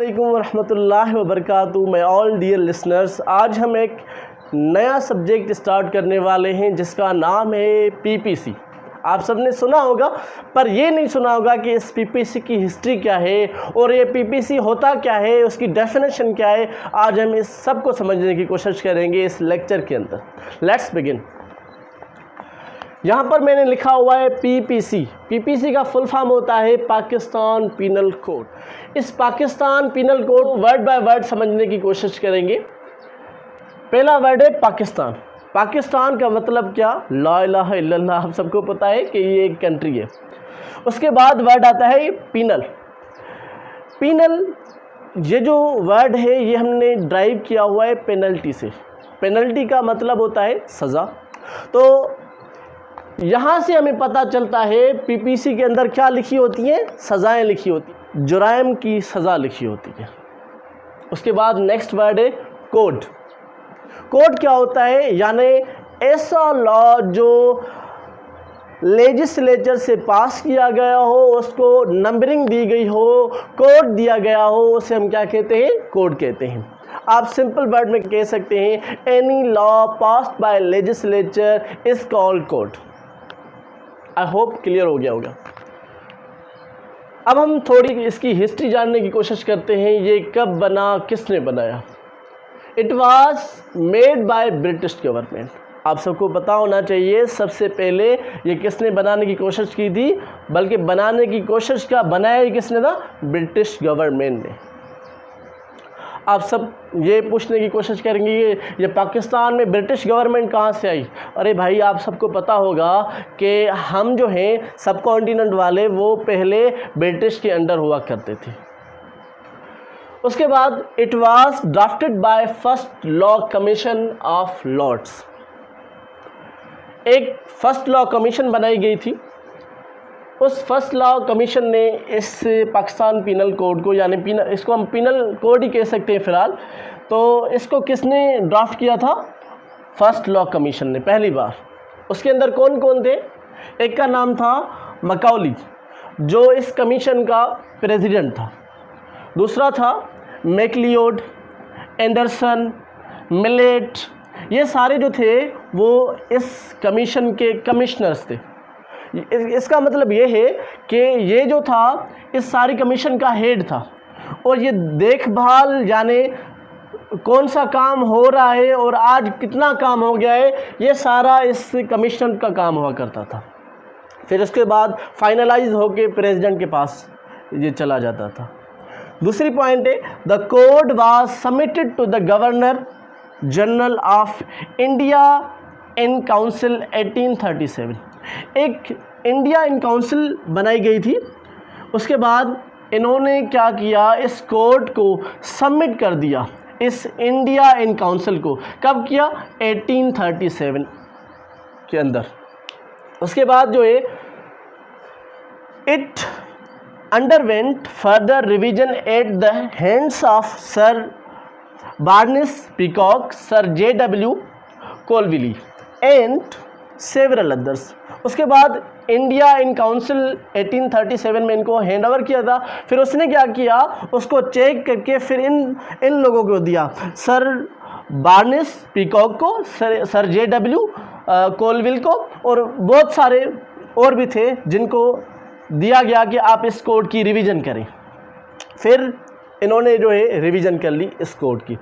अस्सलामुअलैकुम वरहमतुल्लाहि वबरकातुहू। My all dear listeners, आज हम एक नया सब्जेक्ट स्टार्ट करने वाले हैं जिसका नाम है पीपीसी। आप सबने सुना होगा, पर ये नहीं सुना होगा कि इस पीपीसी की हिस्ट्री क्या है और ये पीपीसी होता क्या है, उसकी डेफिनेशन क्या है। आज हम इस सब को समझने की कोशिश करेंगे इस लेक्चर के अंदर। Let's begin. यहाँ पर मैंने लिखा हुआ है पीपीसी। पीपीसी का फुल फॉर्म होता है पाकिस्तान पीनल कोड। इस Pakistan penal code word by word समझने की कोशिश करेंगे। पहला वर्ड है पाकिस्तान। पाकिस्तान का मतलब क्या? ला इलाहा इल्लल्लाह, आप सबको पता है कि ये एक कंट्री है। उसके बाद वर्ड आता है पीनल। पीनल ये जो वर्ड है ये हमने ड्राइव किया हुआ है पेनल्टी से। पेनल्टी का मतलब होता है सज़ा। तो यहाँ से हमें पता चलता है पीपीसी के अंदर क्या लिखी होती हैं, सज़ाएँ लिखी होती हैं, जुराइम की सज़ा लिखी होती है। उसके बाद नेक्स्ट वर्ड है कोड। कोड क्या होता है? यानी ऐसा लॉ जो लेजिस्लेचर से पास किया गया हो, उसको नंबरिंग दी गई हो, कोड दिया गया हो, उसे हम क्या कहते हैं? कोड कहते हैं। आप सिंपल वर्ड में कह सकते हैं any law passed by legislature is called code. I hope clear हो गया होगा। अब हम थोड़ी इसकी हिस्ट्री जानने की कोशिश करते हैं। ये कब बना, किसने बनाया? It was made by British government. आप सबको पता होना चाहिए सबसे पहले ये किसने बनाने की कोशिश की थी, बल्कि बनाने की कोशिश का बनाया किसने था? ब्रिटिश गवर्नमेंट ने। आप सब ये पूछने की कोशिश करेंगे ये पाकिस्तान में ब्रिटिश गवर्नमेंट कहाँ से आई? अरे भाई, आप सबको पता होगा कि हम जो हैं सब कॉन्टिनेंट वाले, वो पहले ब्रिटिश के अंडर हुआ करते थे। उसके बाद it was drafted by first law commission of lords. एक फर्स्ट लॉ कमीशन बनाई गई थी। उस फर्स्ट लॉ कमीशन ने इस पाकिस्तान पीनल कोड को, यानी इसको हम पीनल कोड ही कह सकते हैं फ़िलहाल, तो इसको किसने ड्राफ्ट किया था? फर्स्ट लॉ कमीशन ने पहली बार। उसके अंदर कौन कौन थे? एक का नाम था मकाउली, जो इस कमीशन का प्रेसिडेंट था। दूसरा था मैकलियोड, एंडरसन, मिलेट। ये सारे जो थे वो इस कमीशन के कमिश्नर्स थे। इसका मतलब ये है कि ये जो था इस सारी कमीशन का हेड था, और ये देखभाल, यानी कौन सा काम हो रहा है और आज कितना काम हो गया है, ये सारा इस कमीशन का काम हुआ करता था। फिर उसके बाद फाइनलाइज होके प्रेसिडेंट के पास ये चला जाता था। दूसरी पॉइंट है the code was submitted to the governor general of India in council 1837। एक इंडिया इन काउंसिल बनाई गई थी। उसके बाद इन्होंने क्या किया? इस कोड को सबमिट कर दिया इस इंडिया इन काउंसिल को। कब किया? 1837 के अंदर। उसके बाद जो है it underwent further revision at the hands of sir Barnes Peacock, sir JW Colvile and several others. उसके बाद इंडिया इन काउंसिल 1837 में इनको हैंड ओवर किया था। फिर उसने क्या किया? उसको चेक करके फिर इन लोगों को दिया, सर बार्नेस पीकॉक को, सर JW कोलविल को, और बहुत सारे और भी थे जिनको दिया गया कि आप इस कोड की रिवीजन करें। फिर इन्होंने जो है रिवीजन कर ली इस कोड की।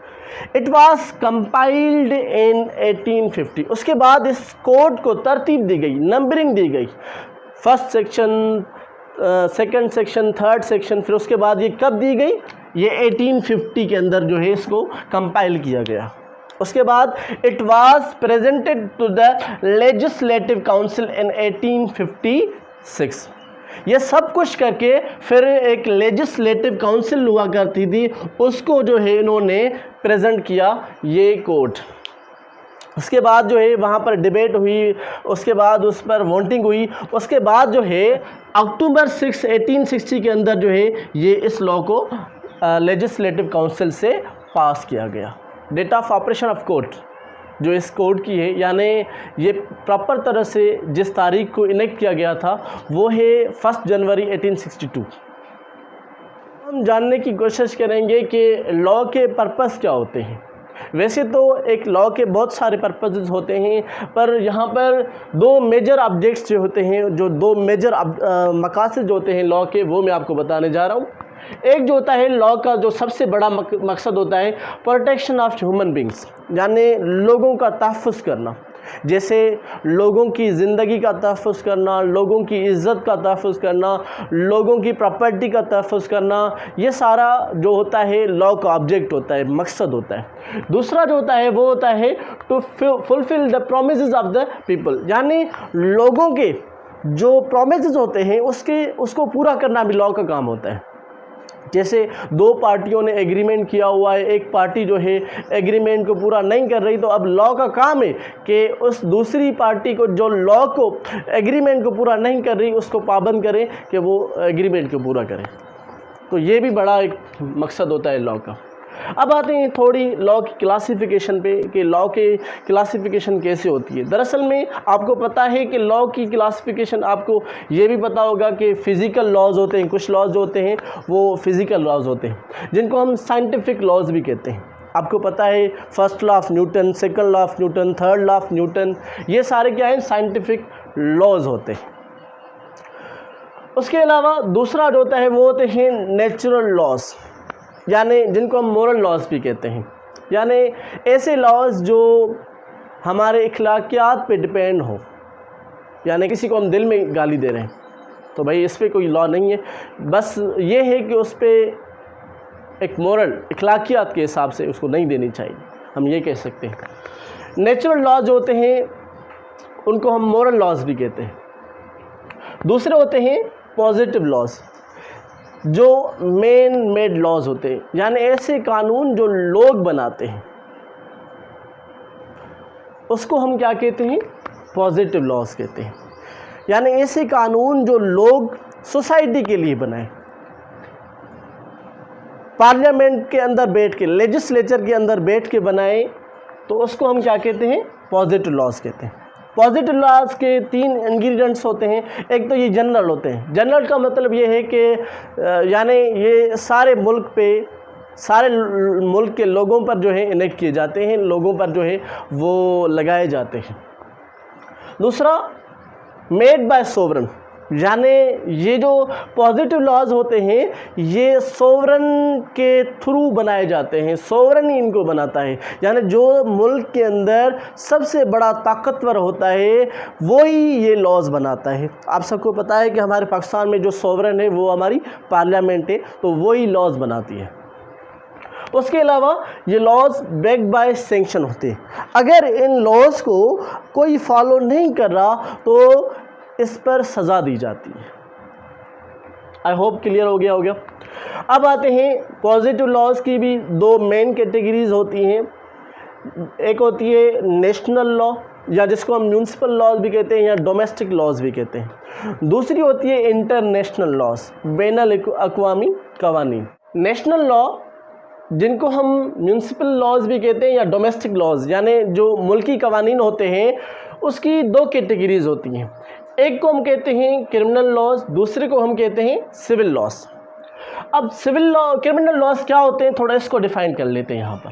It was compiled in 1850। उसके बाद इस कोड को तरतीब दी गई, नंबरिंग दी गई, first section, second section, third section. फिर उसके बाद ये कब दी गई? ये 1850 के अंदर जो है इसको कंपाइल किया गया। उसके बाद it was presented to the legislative council in 1856। ये सब कुछ करके फिर एक लेजिस्लेटिव काउंसिल हुआ करती थी, उसको जो है इन्होंने प्रेजेंट किया ये कोड। उसके बाद जो है वहाँ पर डिबेट हुई, उसके बाद उस पर वोटिंग हुई। उसके बाद जो है अक्टूबर 6, 1860 के अंदर जो है ये इस लॉ को लेजिस्लेटिव काउंसिल से पास किया गया। Date of operation of court जो इस कोड की है, यानी ये प्रॉपर तरह से जिस तारीख को इनेक्ट किया गया था वो है 1 जनवरी 1862। हम जानने की कोशिश करेंगे कि लॉ के पर्पस क्या होते हैं। वैसे तो एक लॉ के बहुत सारे पर्पसेस होते हैं, पर यहाँ पर दो मेजर ऑब्जेक्ट्स जो होते हैं, जो दो मेजर मकासद होते हैं लॉ के, वो मैं आपको बताने जा रहा हूँ। एक जो होता है लॉ का जो सबसे बड़ा मकसद होता है प्रोटेक्शन ऑफ ह्यूमन बींग्स, यानी लोगों का तहफ़्फ़ुज़ करना, जैसे लोगों की ज़िंदगी का तहफ़्फ़ुज़ करना, लोगों की इज़्ज़त का तहफ़्फ़ुज़ करना, लोगों की प्रॉपर्टी का तहफ़्फ़ुज़ करना, ये सारा जो होता है लॉ का ऑब्जेक्ट होता है, मकसद होता है। दूसरा जो होता है वो होता है to fulfil the promises of the people, यानी लोगों के जो प्रोमिसेस होते हैं उसको पूरा करना भी लॉ का काम होता है। जैसे दो पार्टियों ने एग्रीमेंट किया हुआ है, एक पार्टी जो है एग्रीमेंट को पूरा नहीं कर रही, तो अब लॉ का काम है कि उस दूसरी पार्टी को जो लॉ को एग्रीमेंट को पूरा नहीं कर रही उसको पाबंद करें कि वो एग्रीमेंट को पूरा करें। तो ये भी बड़ा एक मकसद होता है लॉ का। अब आते हैं थोड़ी लॉ की क्लासिफिकेशन पे कि लॉ के क्लासिफिकेशन कैसे होती है। दरअसल में आपको पता है कि लॉ की क्लासिफिकेशन, आपको ये भी पता होगा कि फ़िज़िकल लॉज होते हैं, कुछ लॉज जो होते हैं वो फ़िज़िकल लॉज होते हैं जिनको हम साइंटिफिक लॉज भी कहते हैं। आपको पता है first law of Newton, second law of Newton, third law of Newton, ये सारे क्या हैं, साइंटिफिक लॉज होते हैं। उसके अलावा दूसरा जो होता है वो होते हैं नेचुरल लॉज, यानी जिनको हम मोरल लॉज भी कहते हैं, यानी ऐसे लॉज जो हमारे अखलाकियात पे डिपेंड हो। यानी किसी को हम दिल में गाली दे रहे हैं तो भाई इस पर कोई लॉ नहीं है, बस ये है कि उस पर एक मोरल अखलाकियात के हिसाब से उसको नहीं देनी चाहिए, हम ये कह सकते हैं। नेचुरल लॉज जो होते हैं उनको हम मोरल लॉज भी कहते हैं। दूसरे होते हैं पॉजिटिव लॉज, जो मैन मेड लॉज होते हैं, यानी ऐसे कानून जो लोग बनाते हैं उसको हम क्या कहते हैं, पॉजिटिव लॉज कहते हैं। यानी ऐसे कानून जो लोग सोसाइटी के लिए बनाए, पार्लियामेंट के अंदर बैठ के, लेजिस्लेचर के अंदर बैठ के बनाए, तो उसको हम क्या कहते हैं, पॉजिटिव लॉज कहते हैं। पॉजिटिव लॉज के 3 इंग्रेडिएंट्स होते हैं। एक तो ये जनरल होते हैं। जनरल का मतलब ये है कि यानी ये सारे मुल्क के लोगों पर जो है इनेक्ट किए जाते हैं, लोगों पर जो है वो लगाए जाते हैं। दूसरा मेड बाय सोवरन, यानी ये जो पॉजिटिव लॉज होते हैं ये सोवरन के थ्रू बनाए जाते हैं, सोवरन ही इनको बनाता है। यानी जो मुल्क के अंदर सबसे बड़ा ताकतवर होता है वही ये लॉज बनाता है। आप सबको पता है कि हमारे पाकिस्तान में जो सोवरन है वो हमारी पार्लियामेंट है, तो वही लॉज बनाती है। उसके अलावा ये लॉज बैक्ड बाय सैंक्शन होते हैं। अगर इन लॉज को कोई फॉलो नहीं कर रहा तो इस पर सज़ा दी जाती है। आई होप क्लियर हो गया। अब आते हैं पॉजिटिव लॉज की भी 2 मेन कैटेगरीज होती हैं। एक होती है नेशनल लॉ, या जिसको हम म्यूनसिपल लॉज भी कहते हैं या डोमेस्टिक लॉज भी कहते हैं। दूसरी होती है इंटरनेशनल लॉज, बैनुल अक़वामी कवानीन। नेशनल लॉ जिनको हम म्यूनसिपल लॉज भी कहते हैं या डोमेस्टिक लॉज, यानी जो मुल्की कवानीन होते हैं, उसकी 2 कैटेगरीज होती हैं। एक को हम कहते हैं क्रिमिनल लॉज, दूसरे को हम कहते हैं सिविल लॉज। अब सिविल लॉ, क्रिमिनल लॉज क्या होते हैं, थोड़ा इसको डिफाइन कर लेते हैं यहाँ पर।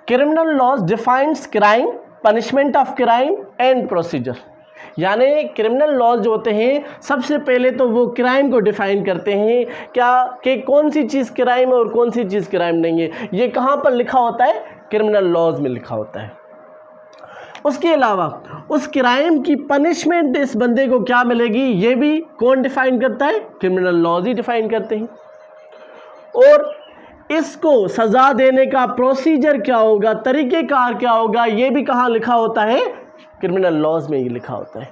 Criminal laws defines crime, punishment of crime and procedure. यानी क्रिमिनल लॉज जो होते हैं सबसे पहले तो वो क्राइम को डिफाइन करते हैं, क्या कि कौन सी चीज़ क्राइम है और कौन सी चीज़ क्राइम नहीं है। ये कहाँ पर लिखा होता है, क्रिमिनल लॉज में लिखा होता है। उसके अलावा उस क्राइम की पनिशमेंट इस बंदे को क्या मिलेगी ये भी कौन डिफाइन करता है, क्रिमिनल लॉज ही डिफाइन करते हैं। और इसको सज़ा देने का प्रोसीजर क्या होगा, तरीक़ेकार क्या होगा, ये भी कहाँ लिखा होता है, क्रिमिनल लॉज में ही लिखा होता है।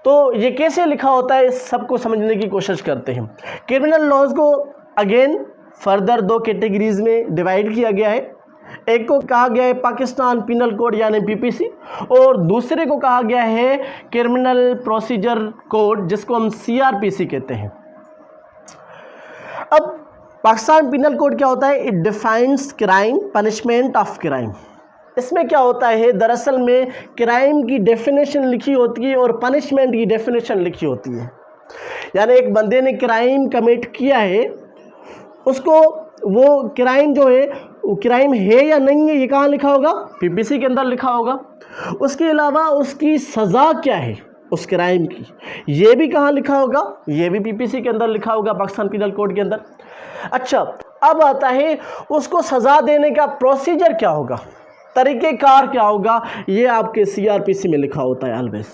तो ये कैसे लिखा होता है, इस सबको समझने की कोशिश करते हैं। क्रिमिनल लॉज को अगेन फर्दर 2 कैटेगरीज में डिवाइड किया गया है। एक को कहा गया है पाकिस्तान पिनल कोड यानी पीपीसी, और दूसरे को कहा गया है क्रिमिनल प्रोसीजर कोड, जिसको हम सीआरपीसी कहते हैं। अब पाकिस्तान पिनल कोड क्या होता है, it defines crime, punishment of crime. इसमें क्या होता है, दरअसल में क्राइम की डेफिनेशन लिखी होती है और पनिशमेंट की डेफिनेशन लिखी होती है। यानी एक बंदे ने क्राइम कमिट किया है उसको वो क्राइम जो है वो क्राइम है या नहीं है ये कहाँ लिखा होगा, पीपीसी के अंदर लिखा होगा। उसके अलावा उसकी सज़ा क्या है उस क्राइम की, ये भी कहाँ लिखा होगा, ये भी पीपीसी के अंदर लिखा होगा, पाकिस्तान पीनल कोड के अंदर। अच्छा, अब आता है उसको सज़ा देने का प्रोसीजर क्या होगा, तरीक़ेकार क्या होगा, ये आपके सीआरपीसी में लिखा होता है always,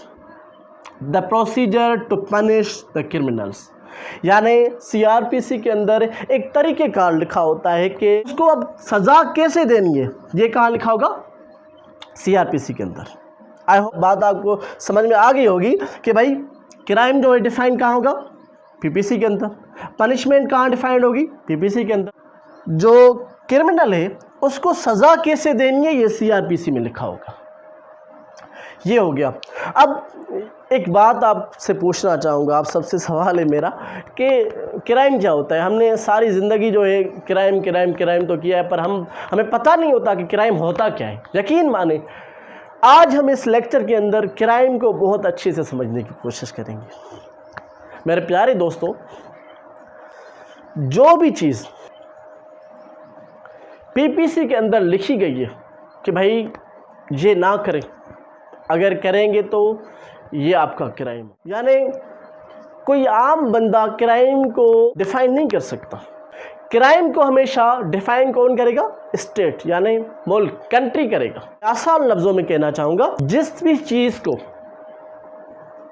the procedure to punish the criminals. यानी सीआरपीसी के अंदर एक तरीक़ेकार लिखा होता है कि उसको अब सज़ा कैसे देनी है, ये कहाँ लिखा होगा, सीआरपीसी के अंदर। आई होप बात आपको समझ में आ गई होगी कि भाई क्राइम जो है डिफाइन कहाँ होगा, पीपीसी के अंदर। पनिशमेंट कहाँ डिफाइंड होगी, पीपीसी के अंदर। जो क्रिमिनल है उसको सज़ा कैसे देनी है ये सीआरपीसी में लिखा होगा। ये हो गया। अब एक बात आपसे पूछना चाहूँगा, आप सबसे सवाल है मेरा कि क्राइम क्या होता है। हमने सारी ज़िंदगी जो है क्राइम क्राइम क्राइम तो किया है, पर हमें पता नहीं होता कि क्राइम होता क्या है। यकीन माने आज हम इस लेक्चर के अंदर क्राइम को बहुत अच्छे से समझने की कोशिश करेंगे। मेरे प्यारे दोस्तों, जो भी चीज़ पीपीसी के अंदर लिखी गई है कि भाई ये ना करें, अगर करेंगे तो ये आपका क्राइम, यानी कोई आम बंदा क्राइम को डिफाइन नहीं कर सकता। क्राइम को हमेशा डिफाइन कौन करेगा, स्टेट यानी मुल्क, कंट्री करेगा। आसान लफ्ज़ों में कहना चाहूँगा, जिस भी चीज़ को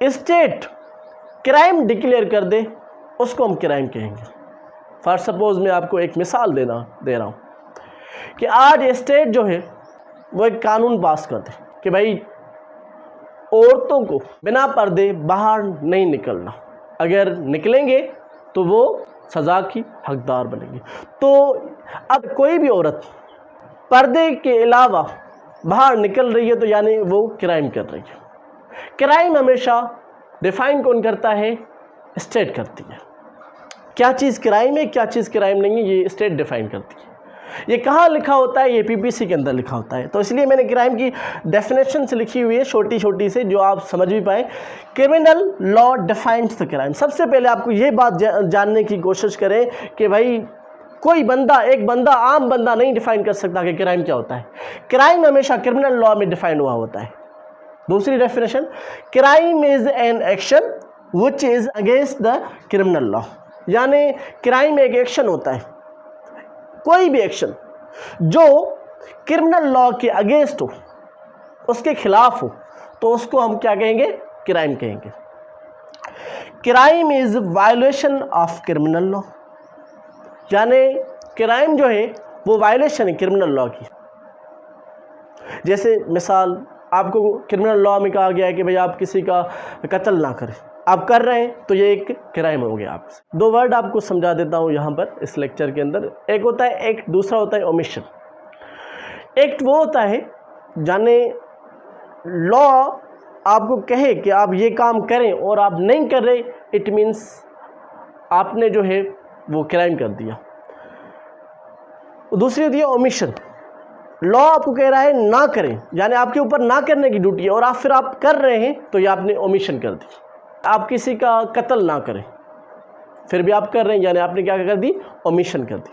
स्टेट क्राइम डिक्लेयर कर दे उसको हम क्राइम कहेंगे। फॉर सपोज़ मैं आपको एक मिसाल दे रहा हूँ कि आज स्टेट जो है वो एक कानून पास कर दे कि भाई औरतों को बिना पर्दे बाहर नहीं निकलना, अगर निकलेंगे तो वो सज़ा की हकदार बनेगी। तो अब कोई भी औरत पर्दे के अलावा बाहर निकल रही है तो यानी वो क्राइम कर रही है। क्राइम हमेशा डिफाइन कौन करता है, स्टेट करती है। क्या चीज़ क्राइम है क्या चीज़ क्राइम नहीं है ये स्टेट डिफाइन करती है। ये कहाँ लिखा होता है, ये पीपीसी के अंदर लिखा होता है। तो इसलिए मैंने क्राइम की डेफिनेशन से लिखी हुई है छोटी छोटी से, जो आप समझ भी पाए। Criminal law defines the crime. सबसे पहले आपको ये बात जानने की कोशिश करें कि भाई कोई बंदा, एक बंदा, आम बंदा नहीं डिफाइन कर सकता कि क्राइम क्या होता है। क्राइम हमेशा क्रिमिनल लॉ में डिफाइन हुआ होता है। दूसरी definition, crime is an action which is against the criminal law. यानी क्राइम एक एक्शन होता है, कोई भी एक्शन जो क्रिमिनल लॉ के अगेंस्ट हो, उसके खिलाफ हो, तो उसको हम क्या कहेंगे, क्राइम कहेंगे। Crime is violation of criminal law. यानी क्राइम जो है वो वायलेशन है क्रिमिनल लॉ की। जैसे मिसाल, आपको क्रिमिनल लॉ में कहा गया है कि भाई आप किसी का कत्ल ना करें, आप कर रहे हैं तो ये एक क्राइम हो गया आपसे। दो वर्ड आपको समझा देता हूँ यहाँ पर इस लेक्चर के अंदर। एक होता है एक्ट, दूसरा होता है ओमिशन। एक्ट वो होता है जाने लॉ आपको कहे कि आप ये काम करें और आप नहीं कर रहे, इट मीन्स आपने जो है वो क्राइम कर दिया। दूसरी होती है ओमिशन। लॉ आपको कह रहा है ना करें, यानी आपके ऊपर ना करने की ड्यूटी है और फिर आप कर रहे हैं तो ये आपने ओमिशन कर दी। आप किसी का कत्ल ना करें फिर भी आप कर रहे हैं, यानी आपने क्या कर दी, ओमिशन कर दी।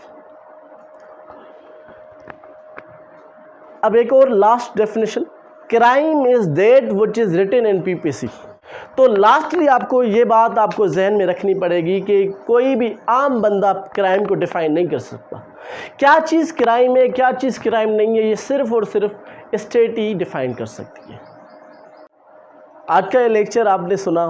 अब एक और last definition, crime is that which is written in PPC. तो लास्टली आपको ये बात आपको जहन में रखनी पड़ेगी कि कोई भी आम बंदा क्राइम को डिफाइन नहीं कर सकता। क्या चीज़ क्राइम है क्या चीज़ क्राइम नहीं है, ये सिर्फ और सिर्फ स्टेट ही डिफाइन कर सकती है। आज का ये लेक्चर आपने सुना,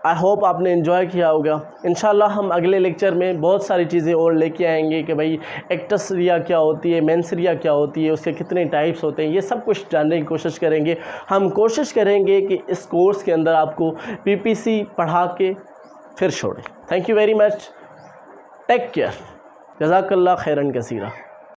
आई होप आपने एंजॉय किया होगा। इंशाल्लाह हम अगले लेक्चर में बहुत सारी चीज़ें और लेके आएंगे कि भाई एक्टस रिया क्या होती है, मेंस रिया क्या होती है, उसके कितने टाइप्स होते हैं, ये सब कुछ जानने की कोशिश करेंगे। हम कोशिश करेंगे कि इस कोर्स के अंदर आपको पीपीसी पढ़ा के फिर छोड़ें। Thank you very much, take care, जज़ाकल्लाह खैरन कसीरा।